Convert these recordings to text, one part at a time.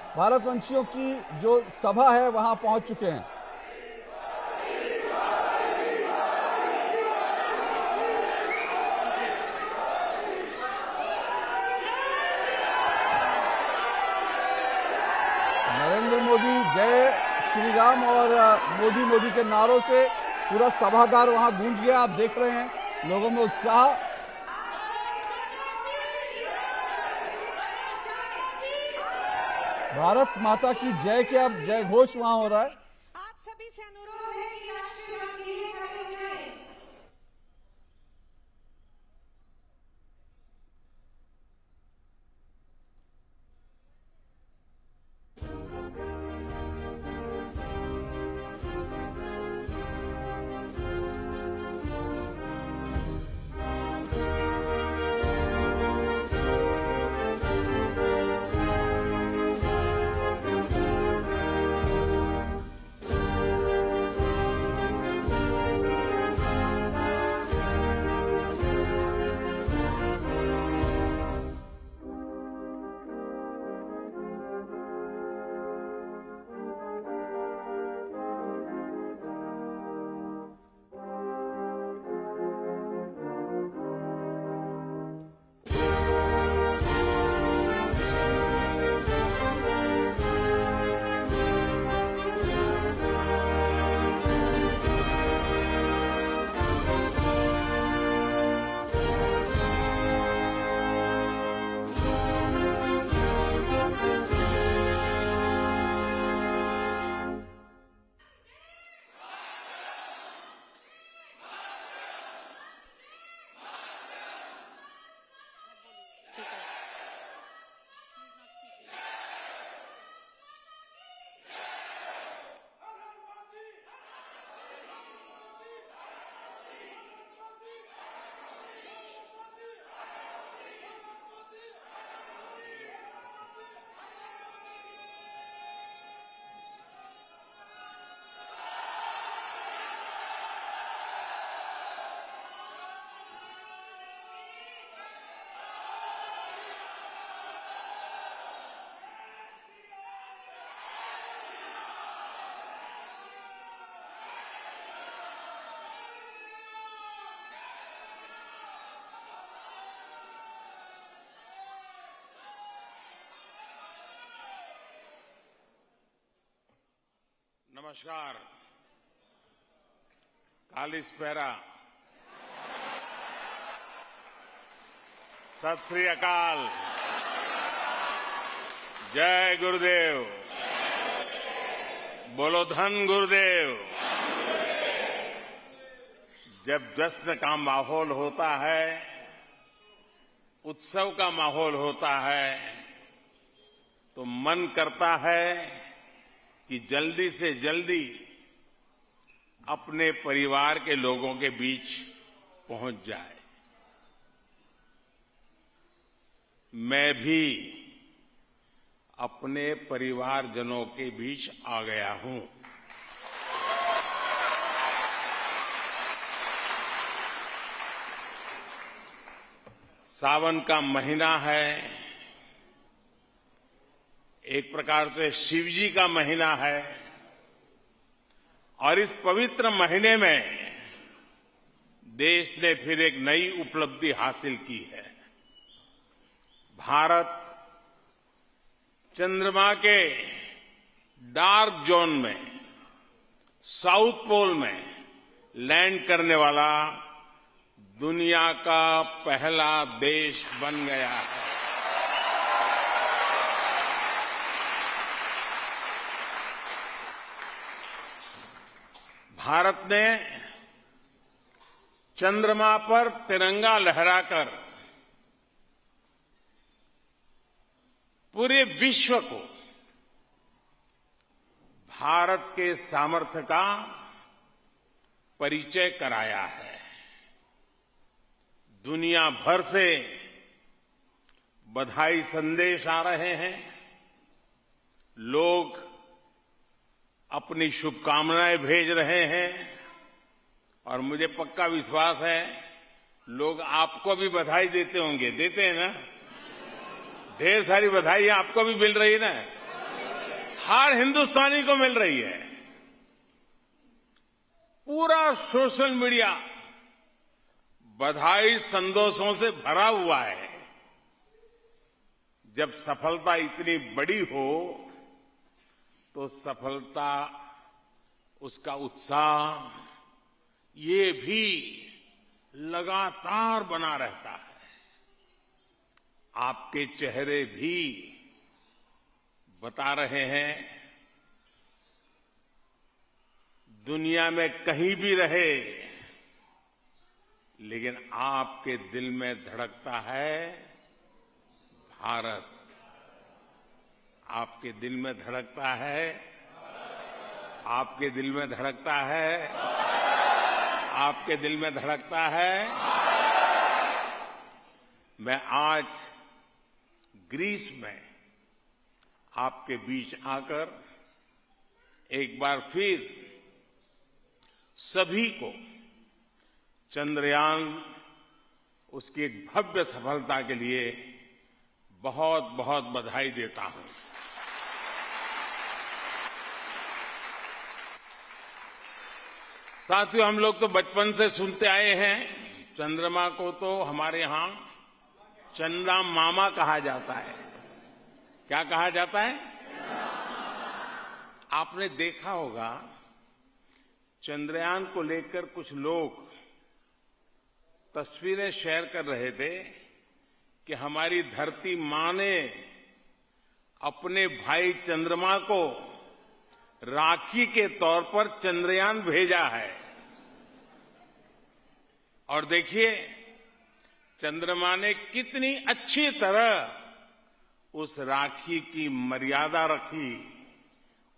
भारतवंशियों की जो सभा है वहां पहुंच चुके हैं। नरेंद्र मोदी जय श्री राम और मोदी मोदी के नारों से पूरा सभागार वहां गूंज गया। आप देख रहे हैं लोगों में उत्साह। भारत माता की जय के अब जय घोष वहां हो रहा है। आप सभी से अनुरोध है कि आशीर्वाद के लिए खड़े हो जाएं। नमस्कार, कालिस्पेरा, सत श्री अकाल, जय गुरुदेव, बोलो धन गुरुदेव। जब जश्न का माहौल होता है, उत्सव का माहौल होता है, तो मन करता है कि जल्दी से जल्दी अपने परिवार के लोगों के बीच पहुंच जाए। मैं भी अपने परिवारजनों के बीच आ गया हूं। सावन का महीना है, एक प्रकार से शिव जी का महीना है, और इस पवित्र महीने में देश ने फिर एक नई उपलब्धि हासिल की है। भारत चंद्रमा के डार्क जोन में, साउथ पोल में लैंड करने वाला दुनिया का पहला देश बन गया है। भारत ने चंद्रमा पर तिरंगा लहराकर पूरे विश्व को भारत के सामर्थ्य का परिचय कराया है। दुनिया भर से बधाई संदेश आ रहे हैं। लोग अपनी शुभकामनाएं भेज रहे हैं, और मुझे पक्का विश्वास है लोग आपको भी बधाई देते होंगे। देते हैं ना? ढेर सारी बधाई आपको भी मिल रही है ना? हर हिंदुस्तानी को मिल रही है। पूरा सोशल मीडिया बधाई संदेशों से भरा हुआ है। जब सफलता इतनी बड़ी हो तो सफलता, उसका उत्साह ये भी लगातार बना रहता है। आपके चेहरे भी बता रहे हैं, दुनिया में कहीं भी रहे, लेकिन आपके दिल में धड़कता है भारत। आपके दिल में धड़कता है, आपके दिल में धड़कता है, आपके दिल में धड़कता है। मैं आज ग्रीस में आपके बीच आकर एक बार फिर सभी को चंद्रयान, उसकी एक भव्य सफलता के लिए बहुत बहुत बधाई देता हूं। साथियों, हम लोग तो बचपन से सुनते आए हैं, चंद्रमा को तो हमारे यहां चंदा मामा कहा जाता है। क्या कहा जाता है? आपने देखा होगा, चंद्रयान को लेकर कुछ लोग तस्वीरें शेयर कर रहे थे कि हमारी धरती मां ने अपने भाई चंद्रमा को राखी के तौर पर चंद्रयान भेजा है। और देखिए, चंद्रमा ने कितनी अच्छी तरह उस राखी की मर्यादा रखी,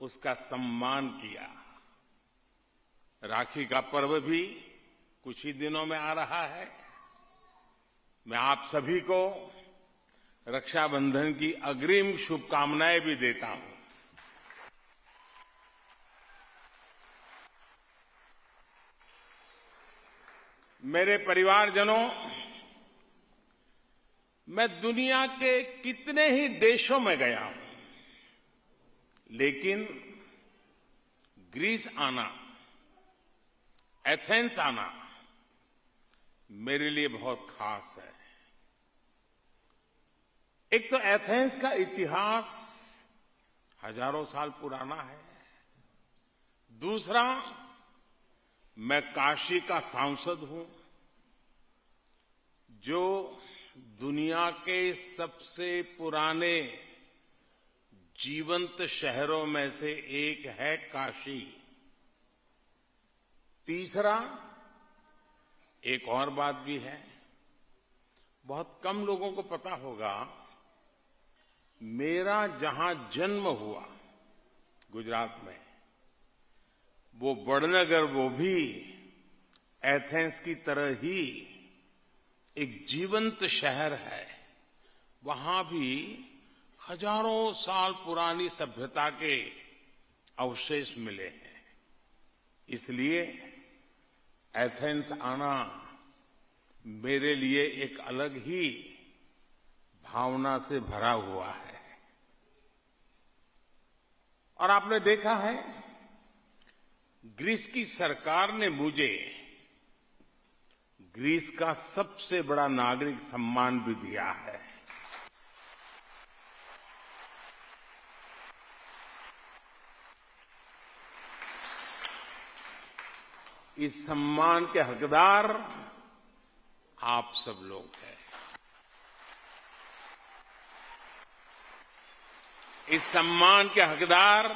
उसका सम्मान किया। राखी का पर्व भी कुछ ही दिनों में आ रहा है। मैं आप सभी को रक्षाबंधन की अग्रिम शुभकामनाएं भी देता हूं। मेरे परिवारजनों, मैं दुनिया के कितने ही देशों में गया हूं, लेकिन ग्रीस आना, एथेंस आना मेरे लिए बहुत खास है। एक तो एथेंस का इतिहास हजारों साल पुराना है। दूसरा, मैं काशी का सांसद हूं, जो दुनिया के सबसे पुराने जीवंत शहरों में से एक है काशी। तीसरा, एक और बात भी है, बहुत कम लोगों को पता होगा, मेरा जहां जन्म हुआ गुजरात में, वो वडनगर, वो भी एथेंस की तरह ही एक जीवंत शहर है। वहां भी हजारों साल पुरानी सभ्यता के अवशेष मिले हैं। इसलिए एथेंस आना मेरे लिए एक अलग ही भावना से भरा हुआ है। और आपने देखा है, ग्रीस की सरकार ने मुझे ग्रीस का सबसे बड़ा नागरिक सम्मान भी दिया है। इस सम्मान के हकदार आप सब लोग हैं। इस सम्मान के हकदार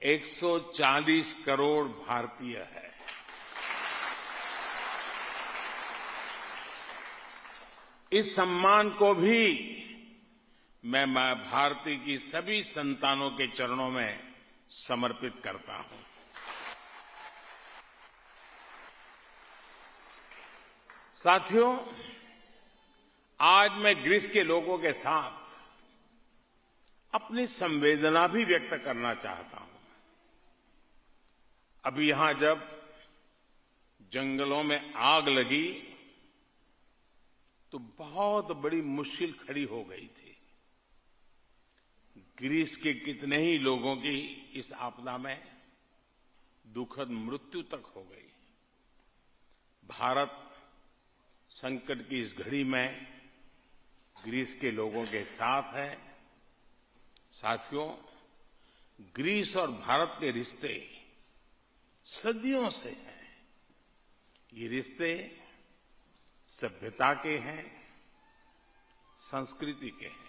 140 करोड़ भारतीय हैं। इस सम्मान को भी मैं मां भारती की सभी संतानों के चरणों में समर्पित करता हूं। साथियों, आज मैं ग्रीस के लोगों के साथ अपनी संवेदना भी व्यक्त करना चाहता हूं। अभी यहां जब जंगलों में आग लगी तो बहुत बड़ी मुश्किल खड़ी हो गई थी। ग्रीस के कितने ही लोगों की इस आपदा में दुखद मृत्यु तक हो गई। भारत संकट की इस घड़ी में ग्रीस के लोगों के साथ है। साथियों, ग्रीस और भारत के रिश्ते सदियों से हैं। ये रिश्ते सभ्यता के हैं, संस्कृति के हैं।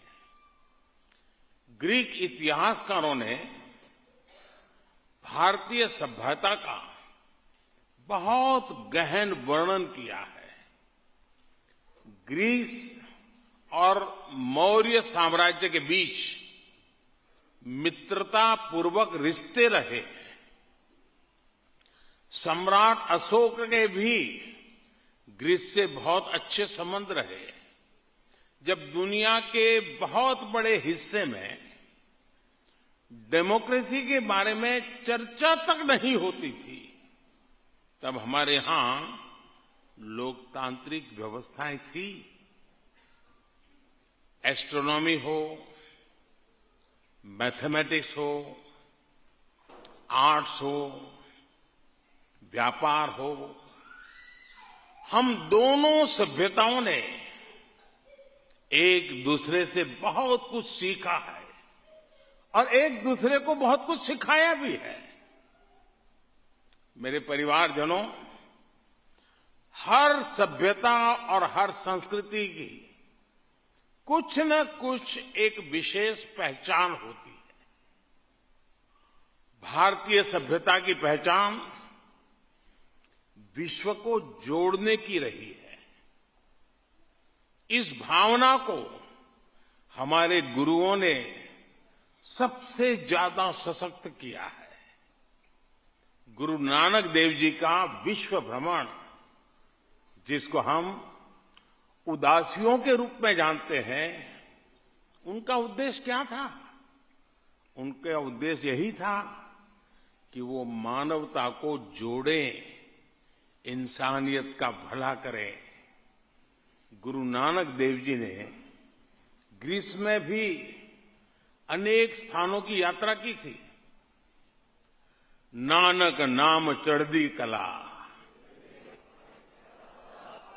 ग्रीक इतिहासकारों ने भारतीय सभ्यता का बहुत गहन वर्णन किया है। ग्रीस और मौर्य साम्राज्य के बीच मित्रतापूर्वक रिश्ते रहे। सम्राट अशोक के भी ग्रीस से बहुत अच्छे संबंध रहे। जब दुनिया के बहुत बड़े हिस्से में डेमोक्रेसी के बारे में चर्चा तक नहीं होती थी, तब हमारे यहां लोकतांत्रिक व्यवस्थाएं थी। एस्ट्रोनॉमी हो, मैथमेटिक्स हो, आर्ट्स हो, व्यापार हो, हम दोनों सभ्यताओं ने एक दूसरे से बहुत कुछ सीखा है और एक दूसरे को बहुत कुछ सिखाया भी है। मेरे परिवारजनों, हर सभ्यता और हर संस्कृति की कुछ न कुछ एक विशेष पहचान होती है। भारतीय सभ्यता की पहचान विश्व को जोड़ने की रही है। इस भावना को हमारे गुरुओं ने सबसे ज्यादा सशक्त किया है। गुरु नानक देव जी का विश्व भ्रमण, जिसको हम उदासियों के रूप में जानते हैं, उनका उद्देश्य क्या था? उनका उद्देश्य यही था कि वो मानवता को जोड़े, इंसानियत का भला करें। गुरु नानक देव जी ने ग्रीस में भी अनेक स्थानों की यात्रा की थी। नानक नाम चढ़दी कला,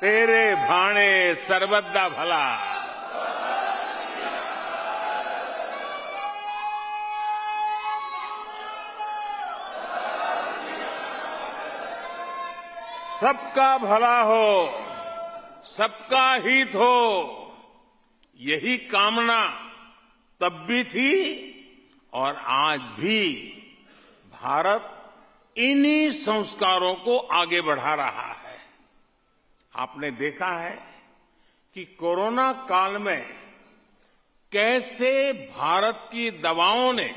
तेरे भाणे सर्वदा भला। सबका भला हो, सबका हित हो, यही कामना तब भी थी और आज भी भारत इन्हीं संस्कारों को आगे बढ़ा रहा है। आपने देखा है कि कोरोना काल में कैसे भारत की दवाओं ने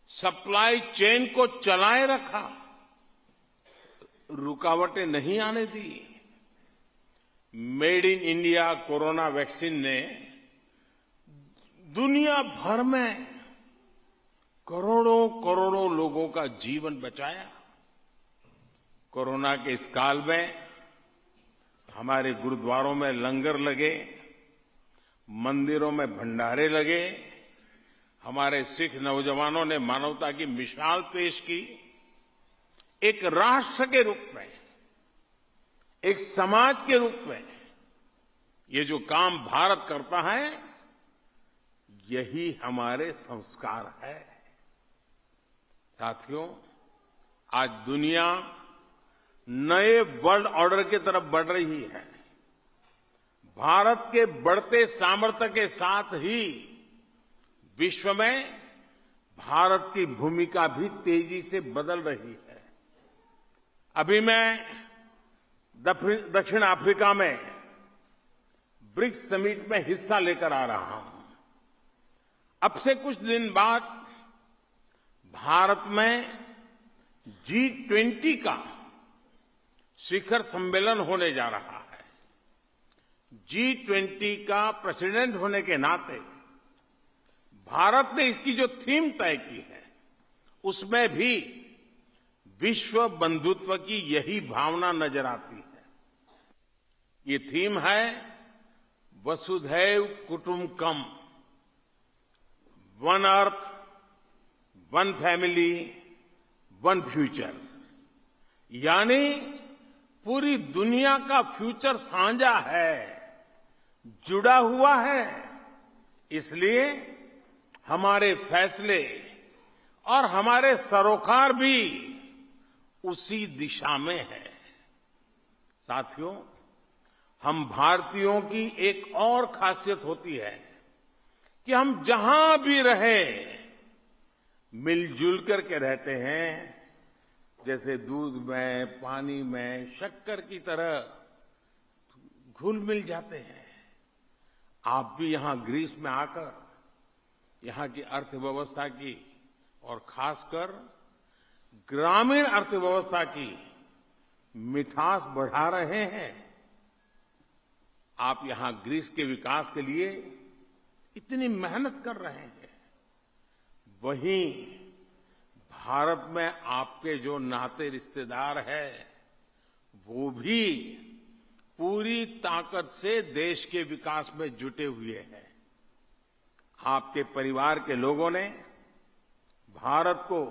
सप्लाई चेन को चलाए रखा, रुकावटें नहीं आने दी। Made in India corona vaccine ने दुनिया भर में करोड़ों करोड़ों लोगों का जीवन बचाया। कोरोना के इस काल में हमारे गुरुद्वारों में लंगर लगे, मंदिरों में भंडारे लगे, हमारे सिख नौजवानों ने मानवता की मिसाल पेश की। एक राष्ट्र के रूप में, एक समाज के रूप में ये जो काम भारत करता है, यही हमारे संस्कार है। साथियों, आज दुनिया नए वर्ल्ड ऑर्डर की तरफ बढ़ रही है। भारत के बढ़ते सामर्थ्य के साथ ही विश्व में भारत की भूमिका भी तेजी से बदल रही है। अभी मैं दक्षिण अफ्रीका में ब्रिक्स समिट में हिस्सा लेकर आ रहा हूं। अब से कुछ दिन बाद भारत में G20 का शिखर सम्मेलन होने जा रहा है। G20 का प्रेसिडेंट होने के नाते भारत ने इसकी जो थीम तय की है, उसमें भी विश्व बंधुत्व की यही भावना नजर आती है। ये थीम है वसुधैव कुटुंबकम, one earth, one family, one future, यानी पूरी दुनिया का फ्यूचर साझा है, जुड़ा हुआ है। इसलिए हमारे फैसले और हमारे सरोकार भी उसी दिशा में है। साथियों, हम भारतीयों की एक और खासियत होती है कि हम जहां भी रहे मिलजुल करके रहते हैं, जैसे दूध में, पानी में, शक्कर की तरह घुल मिल जाते हैं। आप भी यहां ग्रीस में आकर यहां की अर्थव्यवस्था की और खासकर ग्रामीण अर्थव्यवस्था की मिठास बढ़ा रहे हैं। आप यहां ग्रीस के विकास के लिए इतनी मेहनत कर रहे हैं, वहीं भारत में आपके जो नाते रिश्तेदार हैं, वो भी पूरी ताकत से देश के विकास में जुटे हुए हैं। आपके परिवार के लोगों ने भारत को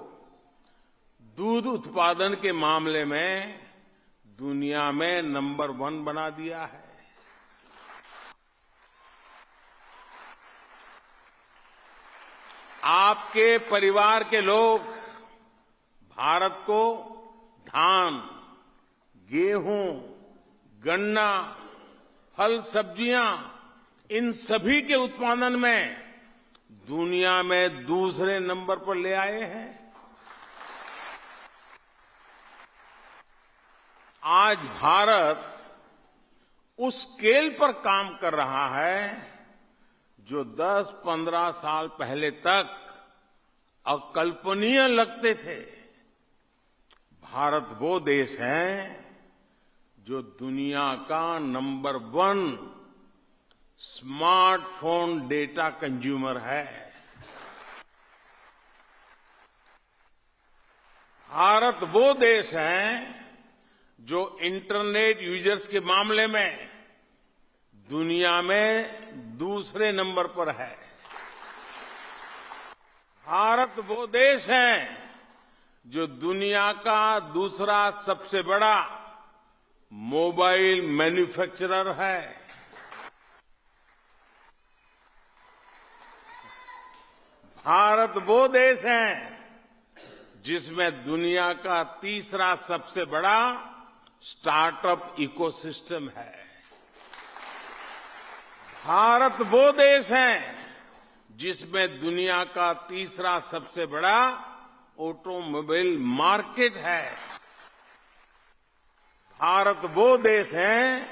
दूध उत्पादन के मामले में दुनिया में नंबर 1 बना दिया है। आपके परिवार के लोग भारत को धान, गेहूं, गन्ना, फल, सब्जियां, इन सभी के उत्पादन में दुनिया में दूसरे नंबर पर ले आए हैं। आज भारत उस स्केल पर काम कर रहा है जो 10-15 साल पहले तक अकल्पनीय लगते थे। भारत वो देश है जो दुनिया का नंबर 1 स्मार्टफोन डेटा कंज्यूमर है। भारत वो देश है जो इंटरनेट यूजर्स के मामले में दुनिया में दूसरे नंबर पर है। भारत वो देश है जो दुनिया का दूसरा सबसे बड़ा मोबाइल मैन्युफैक्चरर है। भारत वो देश है जिसमें दुनिया का तीसरा सबसे बड़ा स्टार्टअप इकोसिस्टम है। भारत वो देश है जिसमें दुनिया का तीसरा सबसे बड़ा ऑटोमोबाइल मार्केट है। भारत वो देश है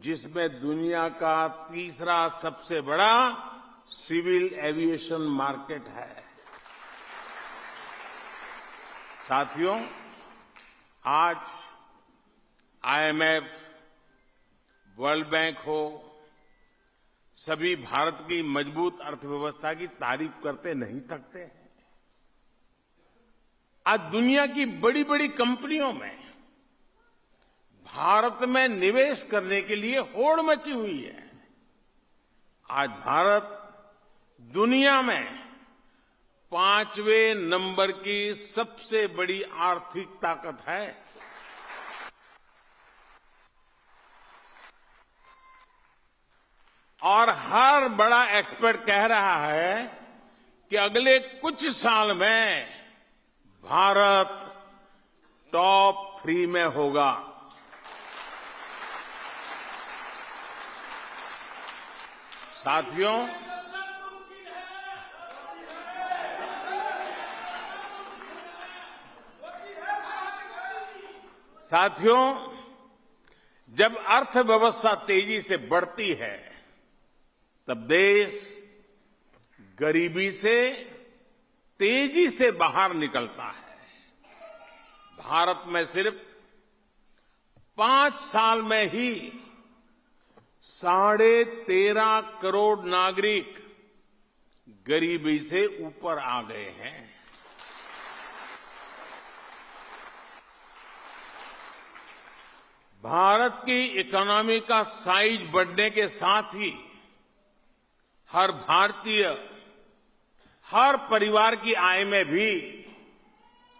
जिसमें दुनिया का तीसरा सबसे बड़ा सिविल एविएशन मार्केट है। साथियों, आज आईएमएफ, वर्ल्ड बैंक हो, सभी भारत की मजबूत अर्थव्यवस्था की तारीफ करते नहीं थकते हैं। आज दुनिया की बड़ी बड़ी कंपनियों में भारत में निवेश करने के लिए होड़ मची हुई है। आज भारत दुनिया में 5वें नंबर की सबसे बड़ी आर्थिक ताकत है। और हर बड़ा एक्सपर्ट कह रहा है कि अगले कुछ साल में भारत टॉप 3 में होगा। साथियों, जब अर्थव्यवस्था तेजी से बढ़ती है तब देश गरीबी से तेजी से बाहर निकलता है। भारत में सिर्फ 5 साल में ही 13.5 करोड़ नागरिक गरीबी से ऊपर आ गए हैं। भारत की इकोनॉमी का साइज बढ़ने के साथ ही हर भारतीय हर परिवार की आय में भी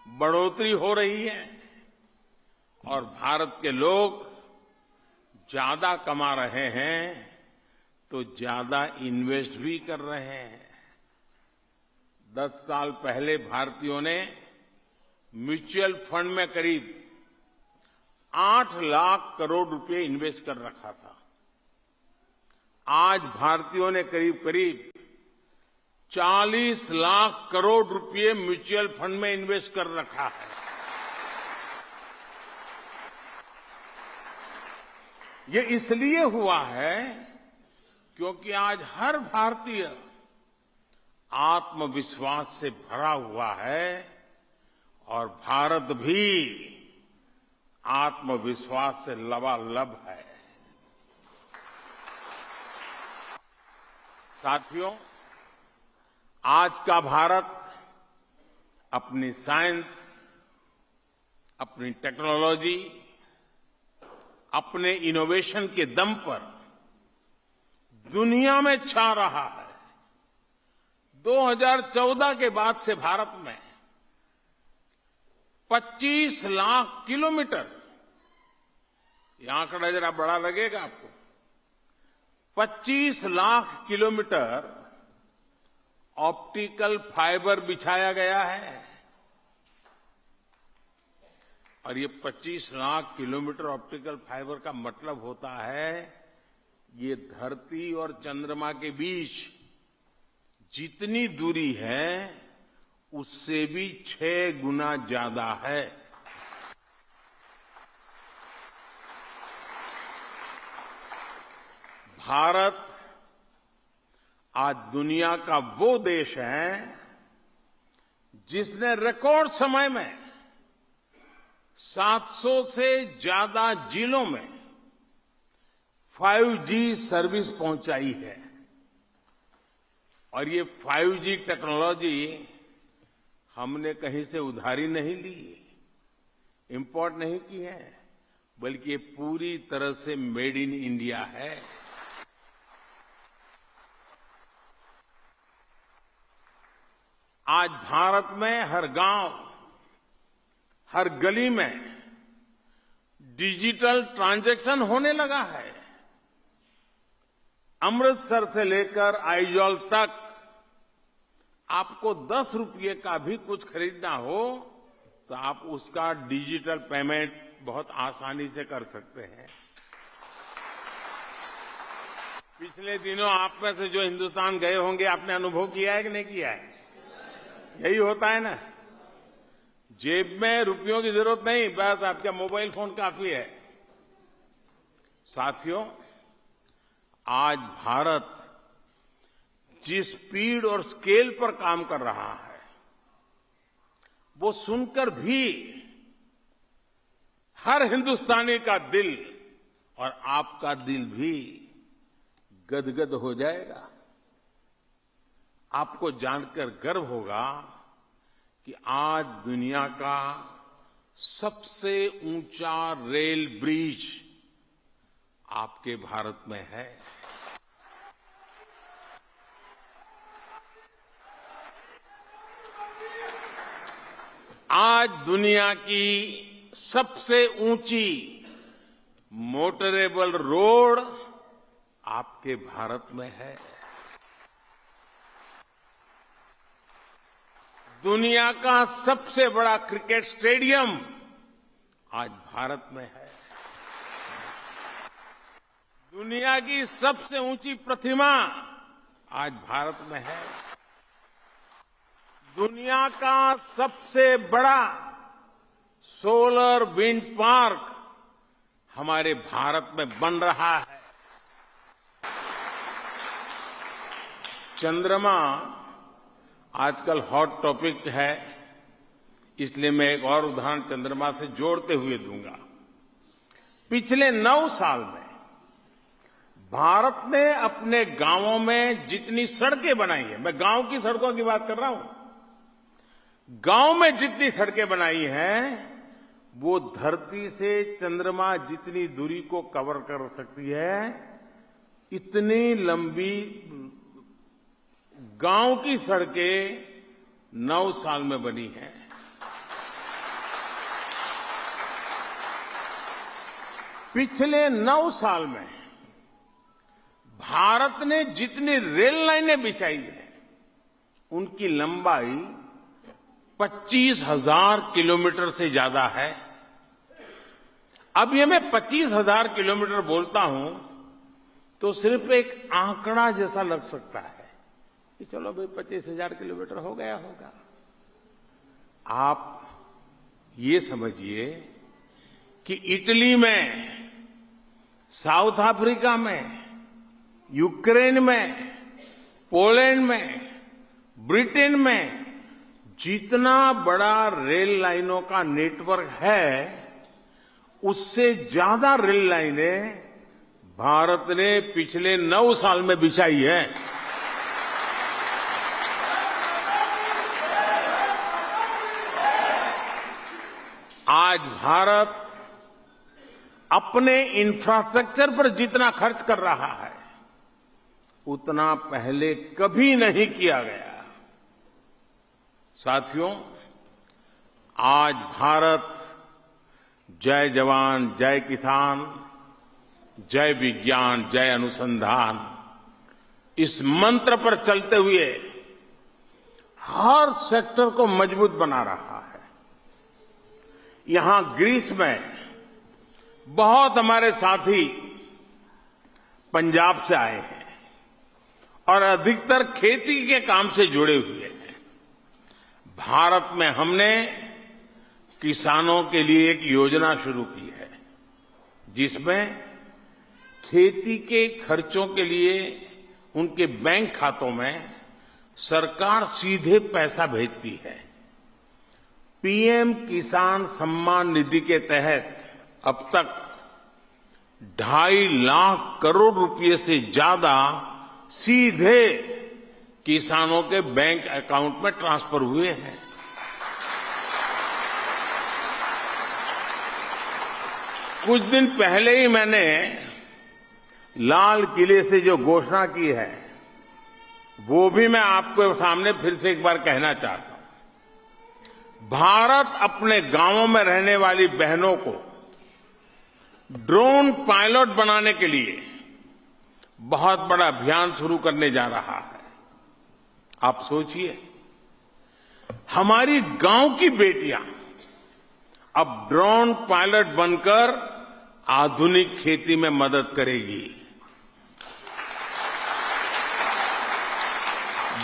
बढ़ोतरी हो रही है और भारत के लोग ज्यादा कमा रहे हैं तो ज्यादा इन्वेस्ट भी कर रहे हैं। 10 साल पहले भारतीयों ने म्यूचुअल फंड में करीब 8 लाख करोड़ रुपए इन्वेस्ट कर रखा था। आज भारतीयों ने करीब करीब 40 लाख करोड़ रुपए म्यूचुअल फंड में इन्वेस्ट कर रखा है। ये इसलिए हुआ है क्योंकि आज हर भारतीय आत्मविश्वास से भरा हुआ है और भारत भी आत्मविश्वास से लबालब है। साथियों, आज का भारत अपनी साइंस, अपनी टेक्नोलॉजी, अपने इनोवेशन के दम पर दुनिया में छा रहा है। 2014 के बाद से भारत में 25 लाख किलोमीटर, यह आंकड़ा जरा बड़ा लगेगा आपको, 25 लाख किलोमीटर ऑप्टिकल फाइबर बिछाया गया है और ये 25 लाख किलोमीटर ऑप्टिकल फाइबर का मतलब होता है ये धरती और चंद्रमा के बीच जितनी दूरी है उससे भी 6 गुना ज्यादा है। भारत आज दुनिया का वो देश है जिसने रिकॉर्ड समय में 700 से ज्यादा जिलों में 5G सर्विस पहुंचाई है और ये 5G टेक्नोलॉजी हमने कहीं से उधारी नहीं ली, इंपोर्ट नहीं की है, बल्कि ये पूरी तरह से मेड इन इंडिया है। आज भारत में हर गांव, हर गली में डिजिटल ट्रांजैक्शन होने लगा है। अमृतसर से लेकर आइजॉल तक आपको 10 रुपये का भी कुछ खरीदना हो तो आप उसका डिजिटल पेमेंट बहुत आसानी से कर सकते हैं। पिछले दिनों आप में से जो हिंदुस्तान गए होंगे आपने अनुभव किया है कि नहीं किया है? यही होता है ना, जेब में रुपयों की जरूरत नहीं, बस आपका मोबाइल फोन काफी है। साथियों, आज भारत जिस स्पीड और स्केल पर काम कर रहा है वो सुनकर भी हर हिंदुस्तानी का दिल और आपका दिल भी गदगद हो जाएगा। आपको जानकर गर्व होगा कि आज दुनिया का सबसे ऊंचा रेल ब्रिज आपके भारत में है। आज दुनिया की सबसे ऊंची मोटरेबल रोड आपके भारत में है। दुनिया का सबसे बड़ा क्रिकेट स्टेडियम आज भारत में है। दुनिया की सबसे ऊंची प्रतिमा आज भारत में है। दुनिया का सबसे बड़ा सोलर विंड पार्क हमारे भारत में बन रहा है। चंद्रमा आजकल हॉट टॉपिक है, इसलिए मैं एक और उदाहरण चंद्रमा से जोड़ते हुए दूंगा। पिछले 9 साल में भारत ने अपने गांवों में जितनी सड़कें बनाई है, मैं गांव की सड़कों की बात कर रहा हूं, गांव में जितनी सड़कें बनाई हैं वो धरती से चंद्रमा जितनी दूरी को कवर कर सकती है, इतनी लंबी गांव की सड़कें 9 साल में बनी हैं। पिछले 9 साल में भारत ने जितनी रेल लाइनें बिछाई हैं, उनकी लंबाई 25,000 किलोमीटर से ज्यादा है। अब ये मैं 25,000 किलोमीटर बोलता हूं तो सिर्फ एक आंकड़ा जैसा लग सकता है कि चलो भाई 25,000 किलोमीटर हो गया होगा। आप ये समझिए कि इटली में, साउथ अफ्रीका में, यूक्रेन में, पोलैंड में, ब्रिटेन में जितना बड़ा रेल लाइनों का नेटवर्क है, उससे ज्यादा रेल लाइनें भारत ने पिछले 9 साल में बिछाई है। आज भारत अपने इंफ्रास्ट्रक्चर पर जितना खर्च कर रहा है, उतना पहले कभी नहीं किया गया। साथियों, आज भारत जय जवान, जय किसान, जय विज्ञान, जय अनुसंधान, इस मंत्र पर चलते हुए हर सेक्टर को मजबूत बना रहा है। यहां ग्रीस में बहुत हमारे साथी पंजाब से आए हैं और अधिकतर खेती के काम से जुड़े हुए हैं। भारत में हमने किसानों के लिए एक योजना शुरू की है, जिसमें खेती के खर्चों के लिए उनके बैंक खातों में सरकार सीधे पैसा भेजती है। पीएम किसान सम्मान निधि के तहत अब तक 2.5 लाख करोड़ रुपए से ज्यादा सीधे किसानों के बैंक अकाउंट में ट्रांसफर हुए हैं। कुछ दिन पहले ही मैंने लाल किले से जो घोषणा की है, वो भी मैं आपके सामने फिर से एक बार कहना चाहता हूं। भारत अपने गांवों में रहने वाली बहनों को ड्रोन पायलट बनाने के लिए बहुत बड़ा अभियान शुरू करने जा रहा है। आप सोचिए, हमारी गांव की बेटियां अब ड्रोन पायलट बनकर आधुनिक खेती में मदद करेगी।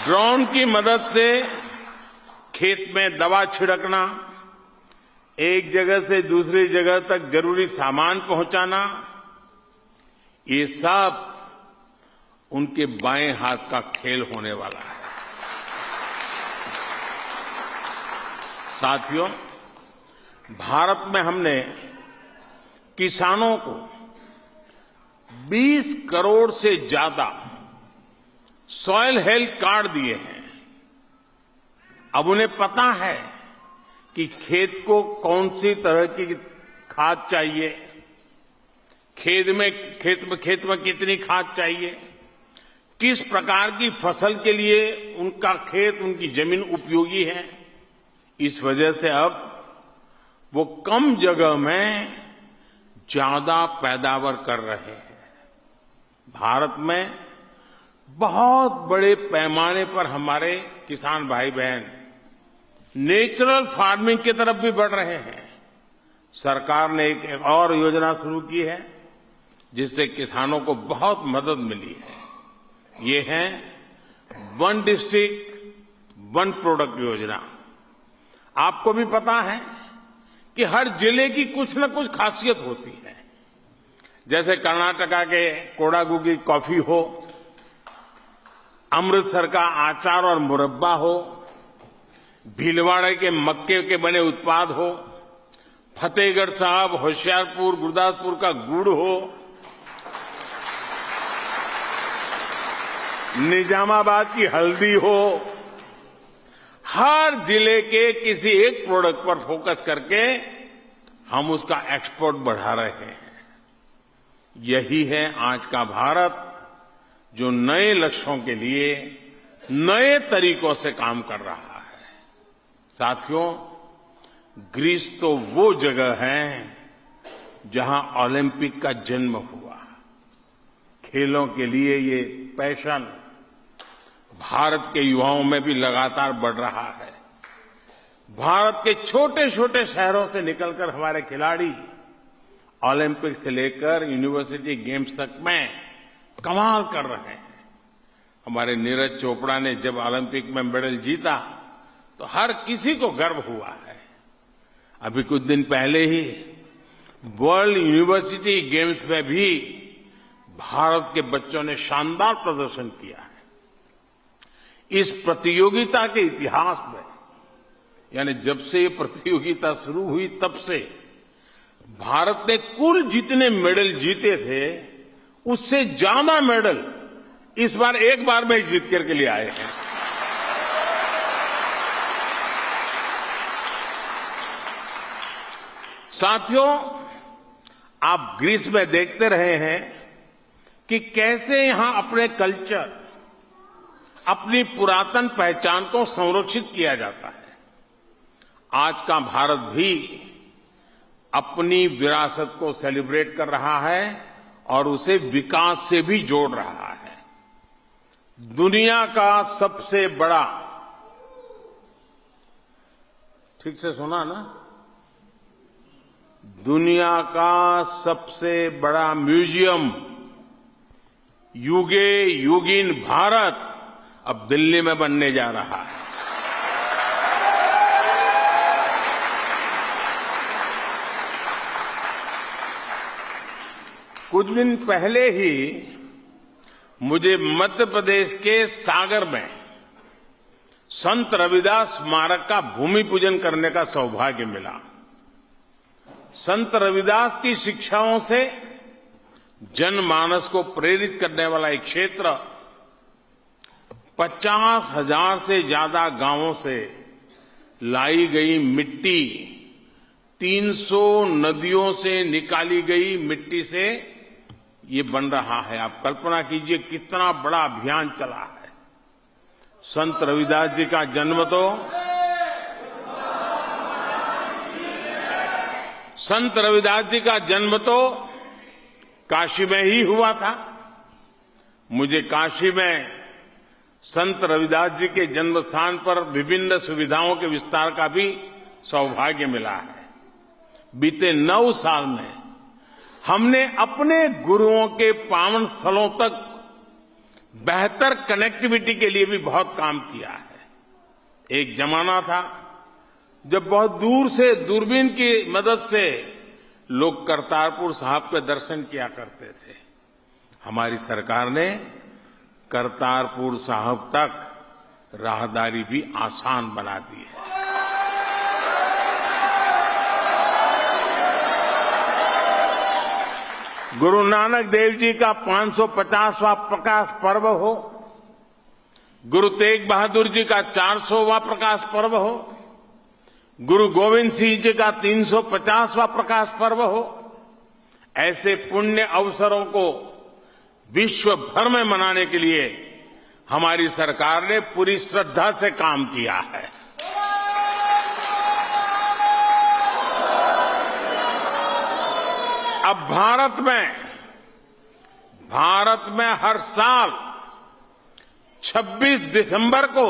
ड्रोन की मदद से खेत में दवा छिड़कना, एक जगह से दूसरी जगह तक जरूरी सामान पहुंचाना, ये सब उनके बाएं हाथ का खेल होने वाला है। साथियों, भारत में हमने किसानों को 20 करोड़ से ज्यादा सॉइल हेल्थ कार्ड दिए हैं। अब उन्हें पता है कि खेत को कौन सी तरह की खाद चाहिए, खेत में कितनी खाद चाहिए, किस प्रकार की फसल के लिए उनका खेत, उनकी जमीन उपयोगी है। इस वजह से अब वो कम जगह में ज्यादा पैदावार कर रहे हैं। भारत में बहुत बड़े पैमाने पर हमारे किसान भाई बहन नेचुरल फार्मिंग की तरफ भी बढ़ रहे हैं। सरकार ने एक और योजना शुरू की है, जिससे किसानों को बहुत मदद मिली है। ये है वन डिस्ट्रिक्ट वन प्रोडक्ट योजना। आपको भी पता है कि हर जिले की कुछ न कुछ खासियत होती है। जैसे कर्नाटका के कोडागु की कॉफी हो, अमृतसर का आचार और मुरब्बा हो, भीलवाड़े के मक्के के बने उत्पाद हो, फतेहगढ़ साहब, होशियारपुर, गुरदासपुर का गुड़ हो, निजामाबाद की हल्दी हो, हर जिले के किसी एक प्रोडक्ट पर फोकस करके हम उसका एक्सपोर्ट बढ़ा रहे हैं। यही है आज का भारत, जो नए लक्ष्यों के लिए नए तरीकों से काम कर रहा है। साथियों, ग्रीस तो वो जगह है जहां ओलंपिक का जन्म हुआ। खेलों के लिए ये पैशन भारत के युवाओं में भी लगातार बढ़ रहा है। भारत के छोटे छोटे शहरों से निकलकर हमारे खिलाड़ी ओलंपिक से लेकर यूनिवर्सिटी गेम्स तक में कमाल कर रहे हैं। हमारे नीरज चोपड़ा ने जब ओलंपिक में मेडल जीता तो हर किसी को गर्व हुआ है। अभी कुछ दिन पहले ही वर्ल्ड यूनिवर्सिटी गेम्स में भी भारत के बच्चों ने शानदार प्रदर्शन किया है। इस प्रतियोगिता के इतिहास में, यानी जब से ये प्रतियोगिता शुरू हुई तब से भारत ने कुल जितने मेडल जीते थे उससे ज्यादा मेडल इस बार एक बार में जीत करके लिए आए हैं। साथियों, आप ग्रीस में देखते रहे हैं कि कैसे यहां अपने कल्चर, अपनी पुरातन पहचान को संरक्षित किया जाता है। आज का भारत भी अपनी विरासत को सेलिब्रेट कर रहा है और उसे विकास से भी जोड़ रहा है। दुनिया का सबसे बड़ा, ठीक से सुना ना, दुनिया का सबसे बड़ा म्यूजियम युगे युगीन भारत अब दिल्ली में बनने जा रहा है। कुछ दिन पहले ही मुझे मध्य प्रदेश के सागर में संत रविदास स्मारक का भूमि पूजन करने का सौभाग्य मिला। संत रविदास की शिक्षाओं से जनमानस को प्रेरित करने वाला एक क्षेत्र 50,000 से ज्यादा गांवों से लाई गई मिट्टी, 300 नदियों से निकाली गई मिट्टी से ये बन रहा है। आप कल्पना कीजिए कितना बड़ा अभियान चला है। संत रविदास जी का जन्म तो संत रविदास जी का जन्म तो काशी में ही हुआ था। मुझे काशी में संत रविदास जी के जन्म स्थान पर विभिन्न सुविधाओं के विस्तार का भी सौभाग्य मिला है। बीते 9 साल में हमने अपने गुरुओं के पावन स्थलों तक बेहतर कनेक्टिविटी के लिए भी बहुत काम किया है। एक जमाना था जब बहुत दूर से दूरबीन की मदद से लोग करतारपुर साहब के दर्शन किया करते थे। हमारी सरकार ने करतारपुर साहब तक राहदारी भी आसान बना दी है। गुरु नानक देव जी का 550वां प्रकाश पर्व हो, गुरु तेग बहादुर जी का 400वां प्रकाश पर्व हो, गुरु गोविंद सिंह जी का 350वां प्रकाश पर्व हो, ऐसे पुण्य अवसरों को विश्व भर में मनाने के लिए हमारी सरकार ने पूरी श्रद्धा से काम किया है। अब भारत में हर साल 26 दिसंबर को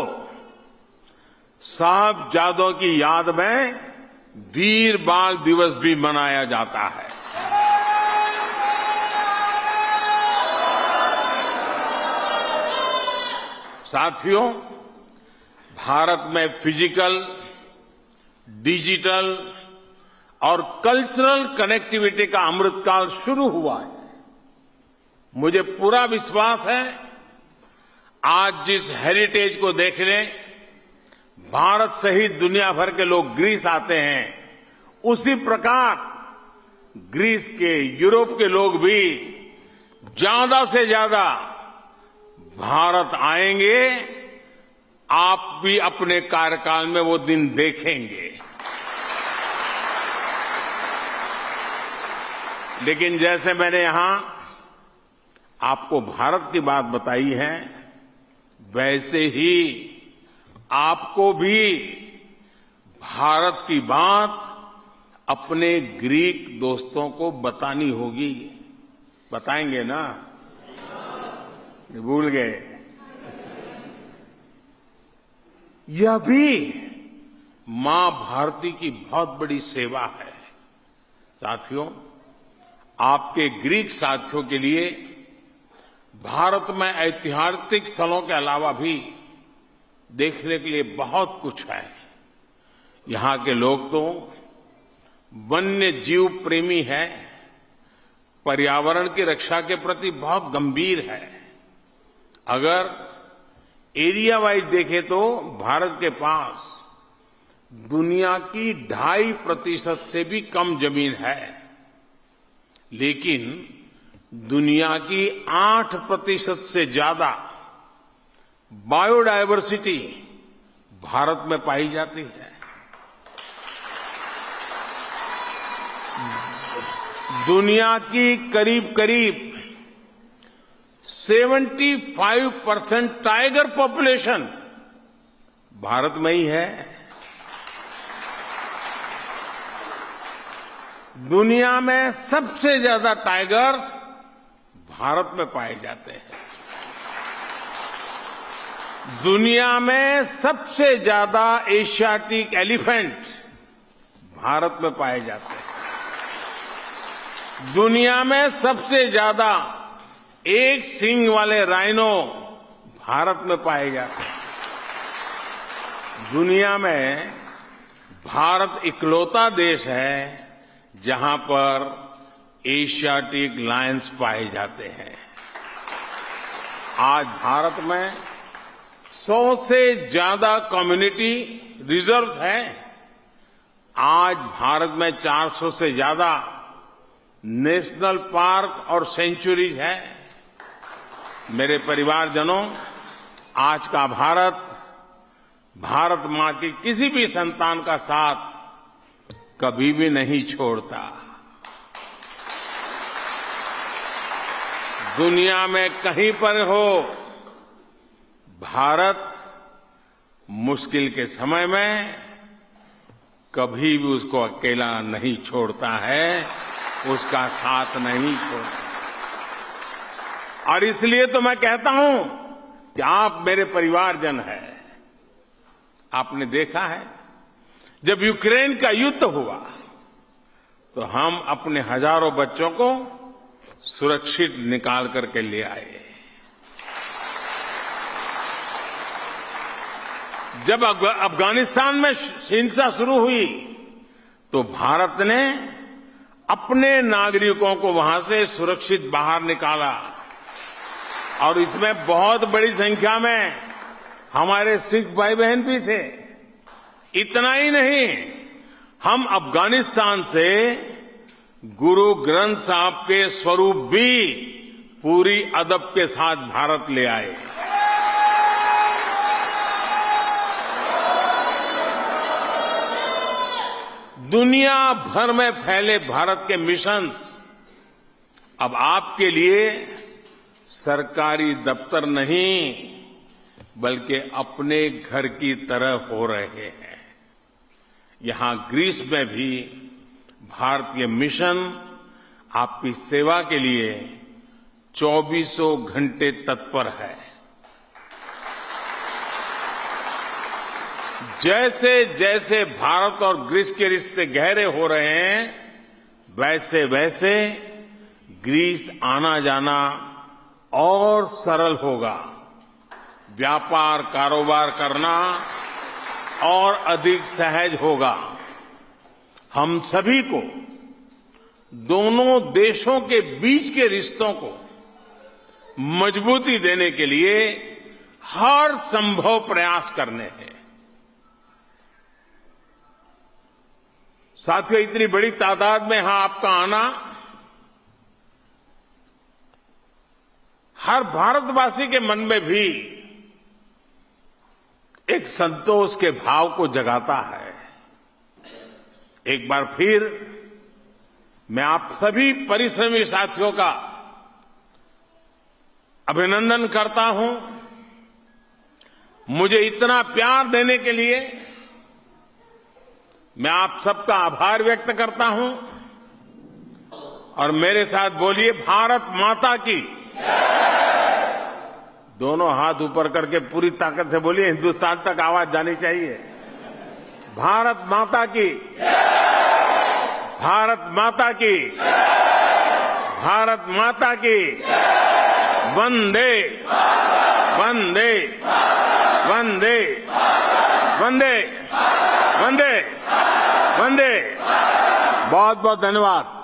साहबजादों की याद में वीर बाल दिवस भी मनाया जाता है। साथियों, भारत में फिजिकल, डिजिटल और कल्चरल कनेक्टिविटी का अमृतकाल शुरू हुआ है। मुझे पूरा विश्वास है आज जिस हेरिटेज को देखने भारत सहित दुनिया भर के लोग ग्रीस आते हैं, उसी प्रकार ग्रीस के, यूरोप के लोग भी ज्यादा से ज्यादा भारत आएंगे। आप भी अपने कार्यकाल में वो दिन देखेंगे। लेकिन जैसे मैंने यहां आपको भारत की बात बताई है, वैसे ही आपको भी भारत की बात अपने ग्रीक दोस्तों को बतानी होगी। बताएंगे ना? भूल गए? यह भी मां भारती की बहुत बड़ी सेवा है। साथियों, आपके ग्रीक साथियों के लिए भारत में ऐतिहासिक स्थलों के अलावा भी देखने के लिए बहुत कुछ है। यहां के लोग तो वन्य जीव प्रेमी है, पर्यावरण की रक्षा के प्रति बहुत गंभीर है। अगर एरिया वाइज देखें तो भारत के पास दुनिया की 2.5% से भी कम जमीन है, लेकिन दुनिया की 8% से ज्यादा बायोडायवर्सिटी भारत में पाई जाती है। दुनिया की करीब करीब 75% टाइगर पॉपुलेशन भारत में ही है। दुनिया में सबसे ज्यादा टाइगर्स भारत में पाए जाते हैं। दुनिया में सबसे ज्यादा एशियाटिक एलिफेंट भारत में पाए जाते हैं। दुनिया में सबसे ज्यादा एक सींग वाले राइनो भारत में पाए जाते हैं। दुनिया में भारत इकलौता देश है जहां पर एशियाटिक लायंस पाए जाते हैं। आज भारत में 100 से ज्यादा कम्युनिटी रिजर्व्स हैं। आज भारत में 400 से ज्यादा नेशनल पार्क और सेंचुरीज हैं। मेरे परिवारजनों, आज का भारत मां की किसी भी संतान का साथ कभी भी नहीं छोड़ता। दुनिया में कहीं पर हो, भारत मुश्किल के समय में कभी भी उसको अकेला नहीं छोड़ता है, उसका साथ नहीं छोड़ता। और इसलिए तो मैं कहता हूं कि आप मेरे परिवारजन हैं। आपने देखा है, जब यूक्रेन का युद्ध हुआ तो हम अपने हजारों बच्चों को सुरक्षित निकाल करके ले आए। जब अफगानिस्तान में हिंसा शुरू हुई तो भारत ने अपने नागरिकों को वहां से सुरक्षित बाहर निकाला। और इसमें बहुत बड़ी संख्या में हमारे सिख भाई बहन भी थे। इतना ही नहीं, हम अफगानिस्तान से गुरु ग्रंथ साहब के स्वरूप भी पूरी अदब के साथ भारत ले आए। दुनिया भर में फैले भारत के मिशंस अब आपके लिए सरकारी दफ्तर नहीं बल्कि अपने घर की तरह हो रहे हैं। यहां ग्रीस में भी भारतीय मिशन आपकी सेवा के लिए 24 घंटे तत्पर है। जैसे जैसे भारत और ग्रीस के रिश्ते गहरे हो रहे हैं, वैसे वैसे ग्रीस आना जाना और सरल होगा। व्यापार कारोबार करना और अधिक सहज होगा। हम सभी को दोनों देशों के बीच के रिश्तों को मजबूती देने के लिए हर संभव प्रयास करने हैं। साथियों, इतनी बड़ी तादाद में यहां आपका आना हर भारतवासी के मन में भी एक संतोष के भाव को जगाता है। एक बार फिर मैं आप सभी परिश्रमी साथियों का अभिनंदन करता हूं मुझे इतना प्यार देने के लिए मैं आप सबका आभार व्यक्त करता हूं और मेरे साथ बोलिए भारत माता की। दोनों हाथ ऊपर करके पूरी ताकत से बोलिए, हिंदुस्तान तक आवाज जानी चाहिए। भारत माता की, भारत माता की, भारत माता की। वंदे वंदे वंदे वंदे वंदे वंदे। बहुत बहुत धन्यवाद।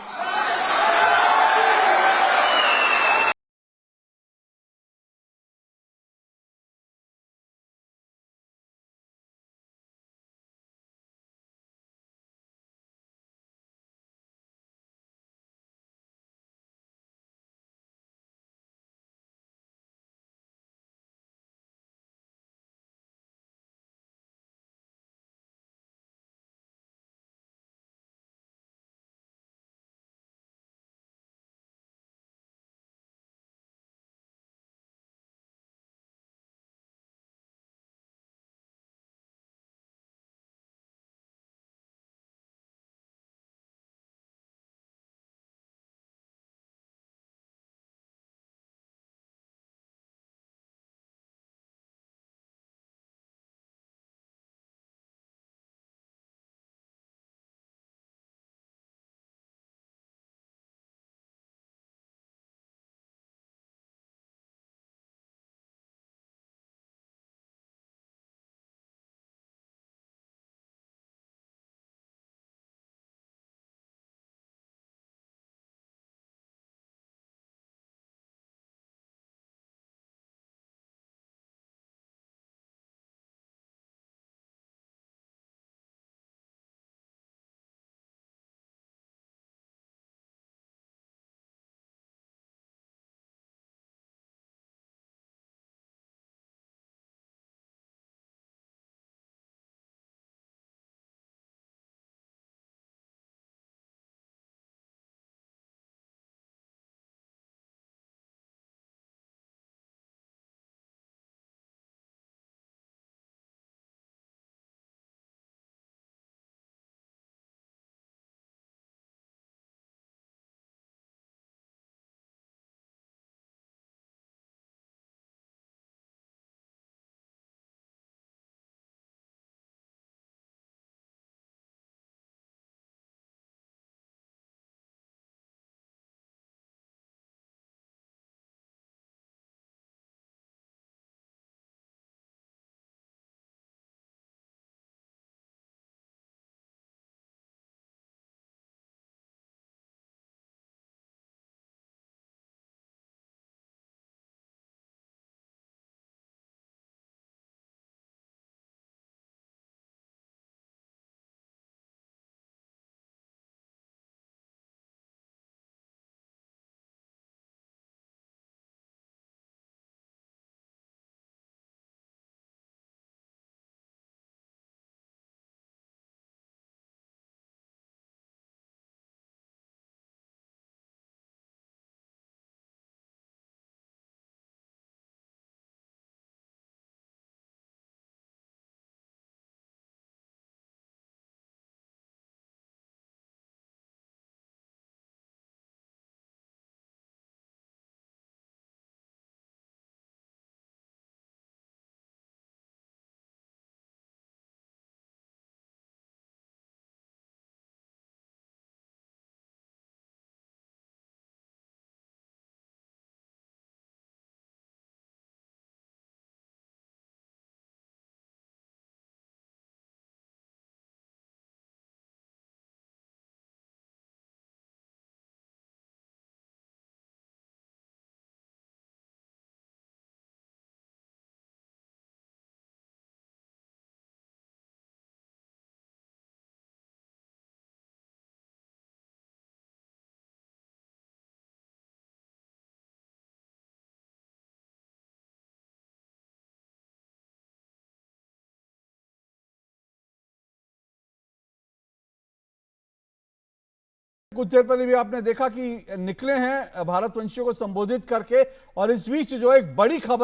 कुछ देर पहले भी आपने देखा कि निकले हैं भारतवंशियों को संबोधित करके, और इस बीच जो एक बड़ी खबर